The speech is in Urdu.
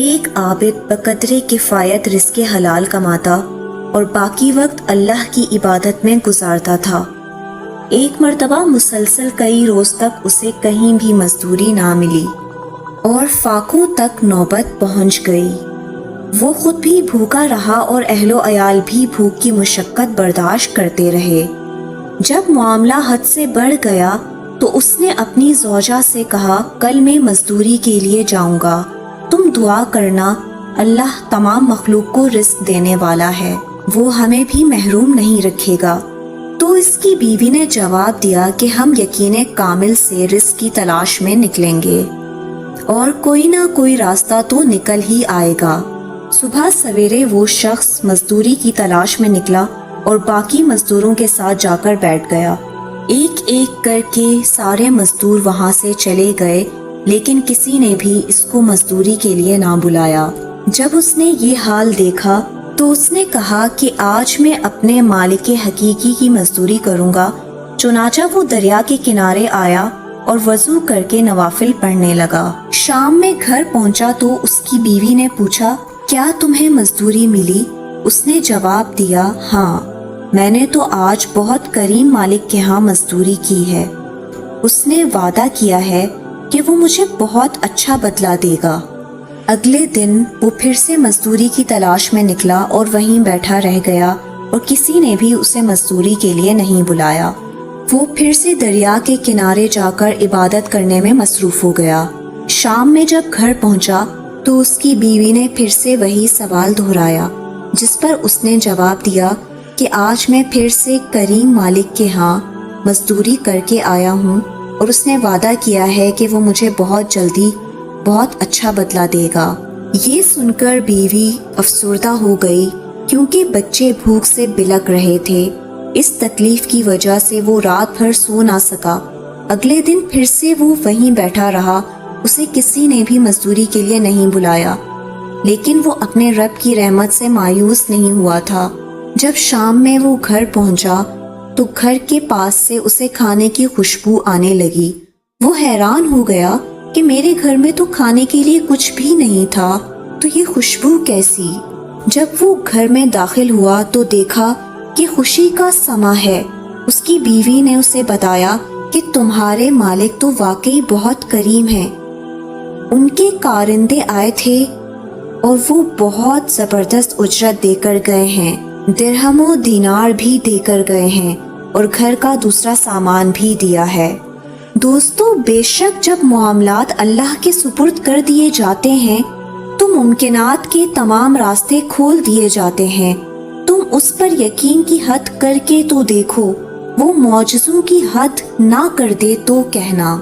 ایک عابد بقدر کفایت رزق حلال کماتا اور باقی وقت اللہ کی عبادت میں گزارتا تھا۔ ایک مرتبہ مسلسل کئی روز تک اسے کہیں بھی مزدوری نہ ملی اور فاقوں تک نوبت پہنچ گئی۔ وہ خود بھی بھوکا رہا اور اہل و عیال بھی بھوک کی مشقت برداشت کرتے رہے۔ جب معاملہ حد سے بڑھ گیا تو اس نے اپنی زوجہ سے کہا، کل میں مزدوری کے لیے جاؤں گا، تم دعا کرنا، اللہ تمام مخلوق کو رزق دینے والا ہے، وہ ہمیں بھی محروم نہیں رکھے گا۔ تو اس کی بیوی نے جواب دیا کہ ہم یقین کامل سے رزق کی تلاش میں نکلیں گے اور کوئی نہ کوئی راستہ تو نکل ہی آئے گا۔ صبح سویرے وہ شخص مزدوری کی تلاش میں نکلا اور باقی مزدوروں کے ساتھ جا کر بیٹھ گیا۔ ایک ایک کر کے سارے مزدور وہاں سے چلے گئے، لیکن کسی نے بھی اس کو مزدوری کے لیے نہ بلایا۔ جب اس نے یہ حال دیکھا تو اس نے کہا کہ آج میں اپنے مالک حقیقی کی مزدوری کروں گا۔ چنانچہ وہ دریا کے کنارے آیا اور وضو کر کے نوافل پڑھنے لگا۔ شام میں گھر پہنچا تو اس کی بیوی نے پوچھا، کیا تمہیں مزدوری ملی؟ اس نے جواب دیا، ہاں، میں نے تو آج بہت کریم مالک کے ہاں مزدوری کی ہے۔ اس نے وعدہ کیا ہے کہ وہ مجھے بہت اچھا بدلہ دے گا۔ اگلے دن وہ پھر سے مزدوری کی تلاش میں نکلا اور وہیں بیٹھا رہ گیا اور کسی نے بھی اسے مزدوری کے لیے نہیں بلایا۔ وہ پھر سے دریا کے کنارے جا کر عبادت کرنے میں مصروف ہو گیا۔ شام میں جب گھر پہنچا تو اس کی بیوی نے پھر سے وہی سوال دہرایا، جس پر اس نے جواب دیا کہ آج میں پھر سے کریم مالک کے ہاں مزدوری کر کے آیا ہوں اور اس نے وعدہ کیا ہے کہ وہ مجھے بہت جلدی بہت اچھا بدلہ دے گا۔ یہ سن کر بیوی افسردہ ہو گئی، کیونکہ بچے بھوک سے بلک رہے تھے۔ اس تکلیف کی وجہ سے وہ رات بھر سو نہ سکا۔ اگلے دن پھر سے وہ وہیں بیٹھا رہا، اسے کسی نے بھی مزدوری کے لیے نہیں بلایا، لیکن وہ اپنے رب کی رحمت سے مایوس نہیں ہوا تھا۔ جب شام میں وہ گھر پہنچا تو گھر کے پاس سے اسے کھانے کی خوشبو آنے لگی۔ وہ حیران ہو گیا کہ میرے گھر میں تو کھانے کے لیے کچھ بھی نہیں تھا، تو یہ خوشبو کیسی؟ جب وہ گھر میں داخل ہوا تو دیکھا کہ خوشی کا سماں ہے۔ اس کی بیوی نے اسے بتایا کہ تمہارے مالک تو واقعی بہت کریم ہیں، ان کے کارندے آئے تھے اور وہ بہت زبردست اجرت دے کر گئے ہیں، درہم و دینار بھی دے کر گئے ہیں اور گھر کا دوسرا سامان بھی دیا ہے۔ دوستو، بے شک جب معاملات اللہ کے سپرد کر دیے جاتے ہیں تو ممکنات کے تمام راستے کھول دیے جاتے ہیں۔ تم اس پر یقین کی حد کر کے تو دیکھو، وہ معجزوں کی حد نہ کر دے تو کہنا۔